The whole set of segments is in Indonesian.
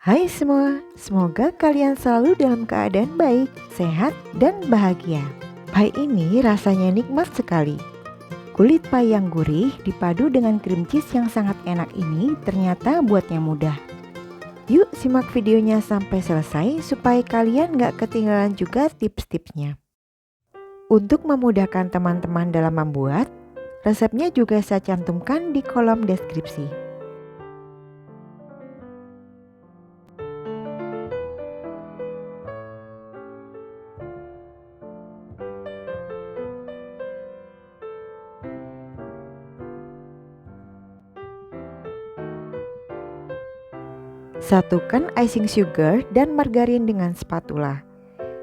Hai semua, semoga kalian selalu dalam keadaan baik, sehat, dan bahagia. Pai ini rasanya nikmat sekali. Kulit pai yang gurih dipadu dengan krim cheese yang sangat enak ini ternyata buatnya mudah. Yuk simak videonya sampai selesai supaya kalian gak ketinggalan juga tips-tipsnya. Untuk memudahkan teman-teman dalam membuat, resepnya juga saya cantumkan di kolom deskripsi. Satukan icing sugar dan margarin dengan spatula.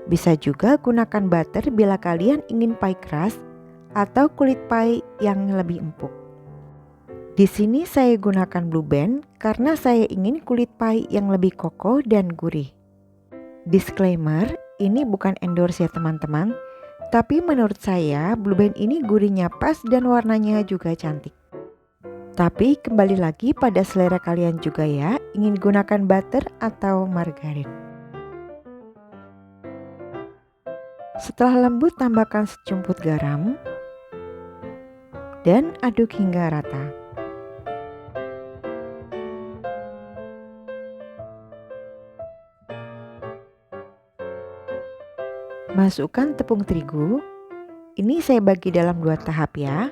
Bisa juga gunakan butter bila kalian ingin pai keras atau kulit pai yang lebih empuk. Di sini saya gunakan Blue Band karena saya ingin kulit pai yang lebih kokoh dan gurih. Disclaimer, ini bukan endorse ya teman-teman, tapi menurut saya Blue Band ini gurihnya pas dan warnanya juga cantik. Tapi kembali lagi pada selera kalian juga ya, ingin gunakan butter atau margarin. Setelah lembut tambahkan secumput garam dan aduk hingga rata. Masukkan tepung terigu. Ini saya bagi dalam 2 tahap ya.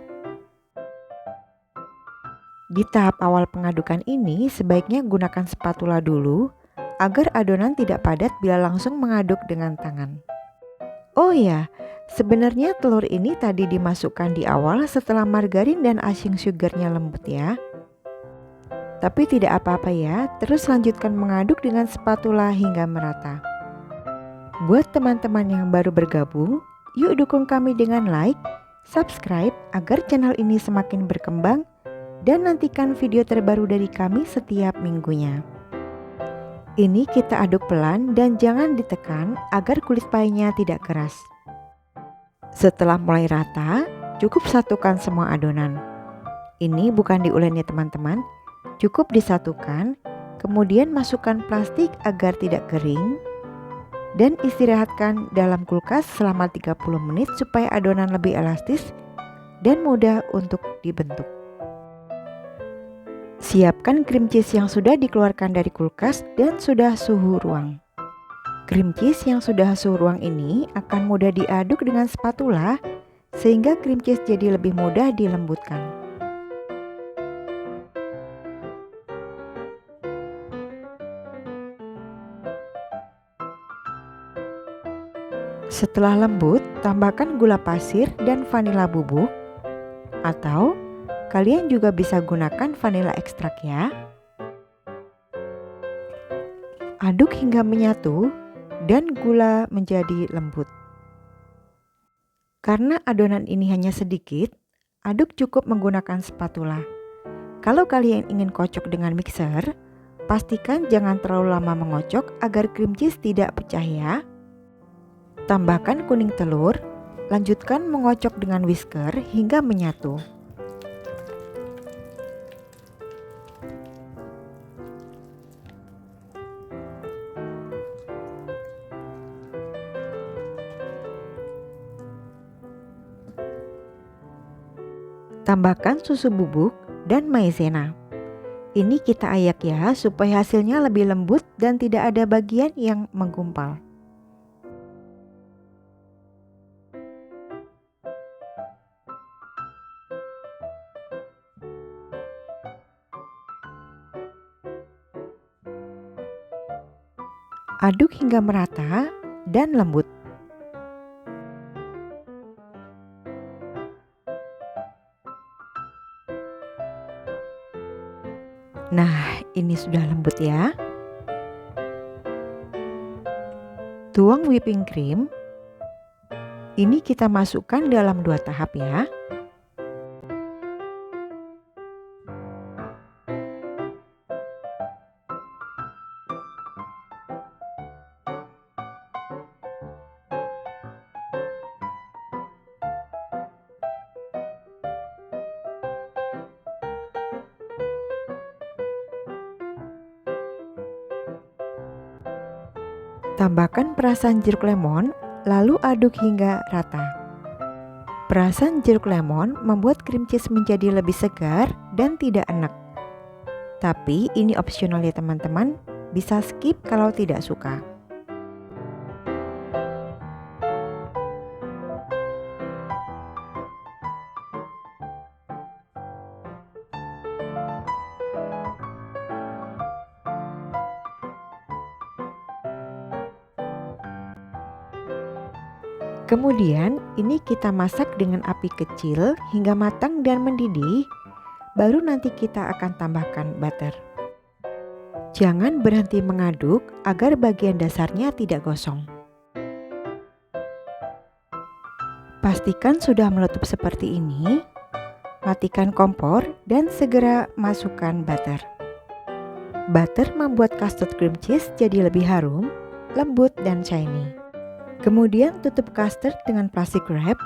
Di tahap awal pengadukan ini sebaiknya gunakan spatula dulu agar adonan tidak padat bila langsung mengaduk dengan tangan. Oh ya, sebenarnya telur ini tadi dimasukkan di awal setelah margarin dan icing sugarnya lembut ya. Tapi tidak apa-apa ya, terus lanjutkan mengaduk dengan spatula hingga merata. Buat teman-teman yang baru bergabung, yuk dukung kami dengan like, subscribe agar channel ini semakin berkembang dan nantikan video terbaru dari kami setiap minggunya. Ini kita aduk pelan dan jangan ditekan agar kulit painya tidak keras. Setelah mulai rata, cukup satukan semua adonan. Ini bukan diulek ya teman-teman, cukup disatukan, kemudian masukkan plastik agar tidak kering dan istirahatkan dalam kulkas selama 30 menit supaya adonan lebih elastis dan mudah untuk dibentuk. Siapkan krim cheese yang sudah dikeluarkan dari kulkas dan sudah suhu ruang. Krim cheese yang sudah suhu ruang ini akan mudah diaduk dengan spatula sehingga krim cheese jadi lebih mudah dilembutkan. Setelah lembut, tambahkan gula pasir dan vanila bubuk atau kalian juga bisa gunakan vanila ekstrak ya. Aduk hingga menyatu dan gula menjadi lembut. Karena adonan ini hanya sedikit, aduk cukup menggunakan spatula. Kalau kalian ingin kocok dengan mixer, pastikan jangan terlalu lama mengocok agar krim cheese tidak pecah ya. Tambahkan kuning telur, lanjutkan mengocok dengan whisker hingga menyatu. Tambahkan susu bubuk dan maizena. Ini kita ayak ya supaya hasilnya lebih lembut dan tidak ada bagian yang menggumpal. Aduk hingga merata dan lembut. Nah, ini sudah lembut ya. Tuang whipping cream. Ini kita masukkan dalam 2 tahap ya. Tambahkan perasan jeruk lemon, lalu aduk hingga rata. Perasan jeruk lemon membuat cream cheese menjadi lebih segar dan tidak enak. Tapi ini opsional ya teman-teman, bisa skip kalau tidak suka. Kemudian ini kita masak dengan api kecil hingga matang dan mendidih, baru nanti kita akan tambahkan butter. Jangan berhenti mengaduk agar bagian dasarnya tidak gosong. Pastikan sudah meletup seperti ini, matikan kompor dan segera masukkan butter. Butter membuat custard cream cheese jadi lebih harum, lembut dan shiny. Kemudian tutup custard dengan plastik wrap.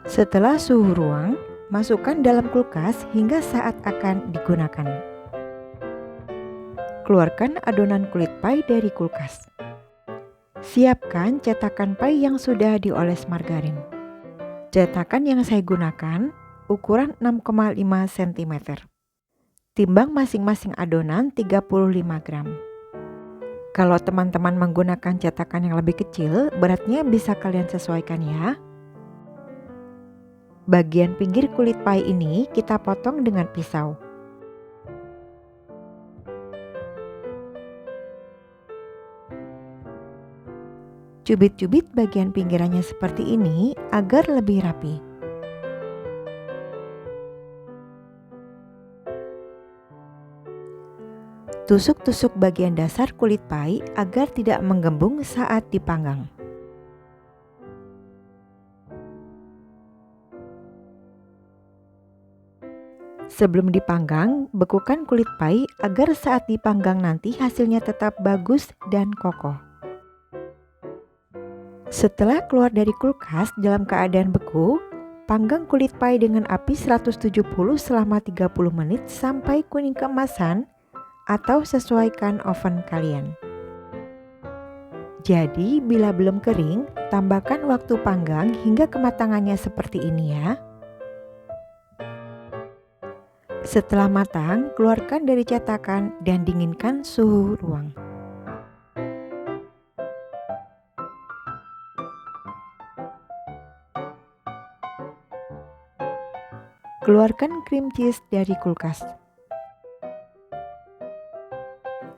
Setelah suhu ruang, masukkan dalam kulkas hingga saat akan digunakan. Keluarkan adonan kulit pie dari kulkas. Siapkan cetakan pie yang sudah dioles margarin. Cetakan yang saya gunakan ukuran 6,5 cm. Timbang masing-masing adonan 35 gram. Kalau teman-teman menggunakan cetakan yang lebih kecil, beratnya bisa kalian sesuaikan ya. Bagian pinggir kulit pie ini kita potong dengan pisau. Cubit-cubit bagian pinggirannya seperti ini agar lebih rapi. Tusuk-tusuk bagian dasar kulit pie agar tidak menggembung saat dipanggang. Sebelum dipanggang, bekukan kulit pie agar saat dipanggang nanti hasilnya tetap bagus dan kokoh. Setelah keluar dari kulkas dalam keadaan beku, panggang kulit pie dengan api 170 selama 30 menit sampai kuning keemasan atau sesuaikan oven kalian. Jadi bila belum kering, tambahkan waktu panggang hingga kematangannya seperti ini ya. Setelah matang, keluarkan dari cetakan dan dinginkan suhu ruang. Keluarkan cream cheese dari kulkas.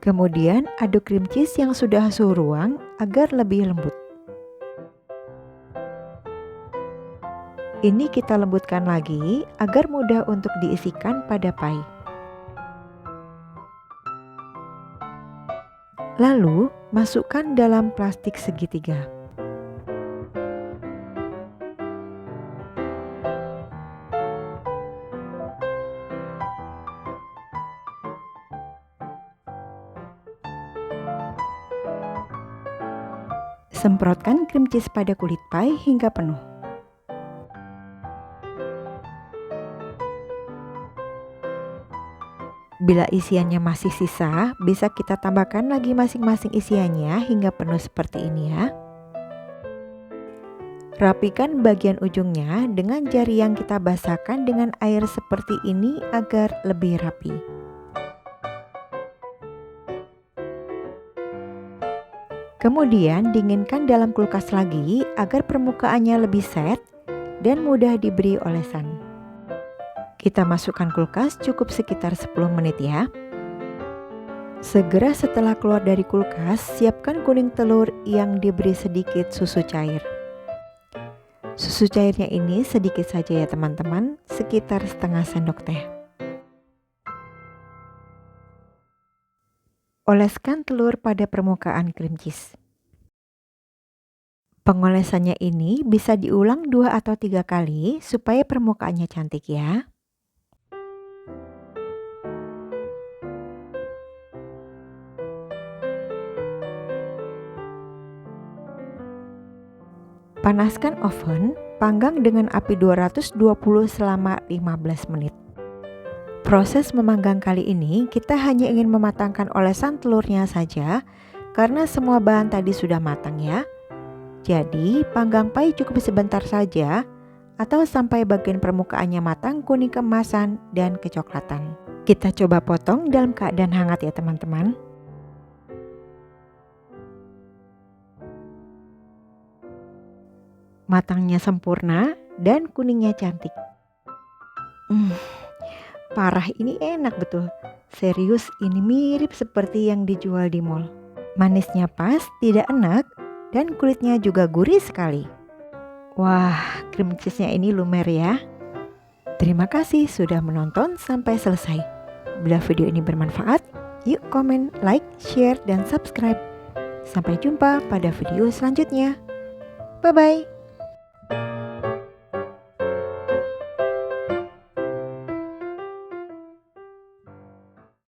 Kemudian aduk cream cheese yang sudah suhu ruang agar lebih lembut. Ini kita lembutkan lagi agar mudah untuk diisikan pada pie. Lalu masukkan dalam plastik segitiga. Semprotkan cream cheese pada kulit pie hingga penuh. Bila isiannya masih sisa, bisa kita tambahkan lagi masing-masing isiannya hingga penuh seperti ini ya. Rapikan bagian ujungnya dengan jari yang kita basahkan dengan air seperti ini agar lebih rapi. Kemudian dinginkan dalam kulkas lagi agar permukaannya lebih set dan mudah diberi olesan. Kita masukkan kulkas cukup sekitar 10 menit ya. Segera setelah keluar dari kulkas, siapkan kuning telur yang diberi sedikit susu cair. Susu cairnya ini sedikit saja ya teman-teman, sekitar setengah sendok teh. Oleskan telur pada permukaan cream cheese. Pengolesannya ini bisa diulang 2 atau 3 kali supaya permukaannya cantik ya. Panaskan oven, panggang dengan api 220 selama 15 menit. Proses memanggang kali ini kita hanya ingin mematangkan olesan telurnya saja Karena semua bahan tadi sudah matang ya. Jadi panggang pai cukup sebentar saja atau sampai bagian permukaannya matang kuning keemasan dan kecoklatan. Kita coba potong dalam keadaan hangat ya teman-teman. Matangnya sempurna dan kuningnya cantik. Parah, ini enak betul. Serius, ini mirip seperti yang dijual di mall. Manisnya pas, tidak enak, dan kulitnya juga gurih sekali. Wah, cream cheese-nya ini lumer ya. Terima kasih sudah menonton sampai selesai. Bila video ini bermanfaat, yuk komen, like, share, dan subscribe. Sampai jumpa pada video selanjutnya. Bye-bye.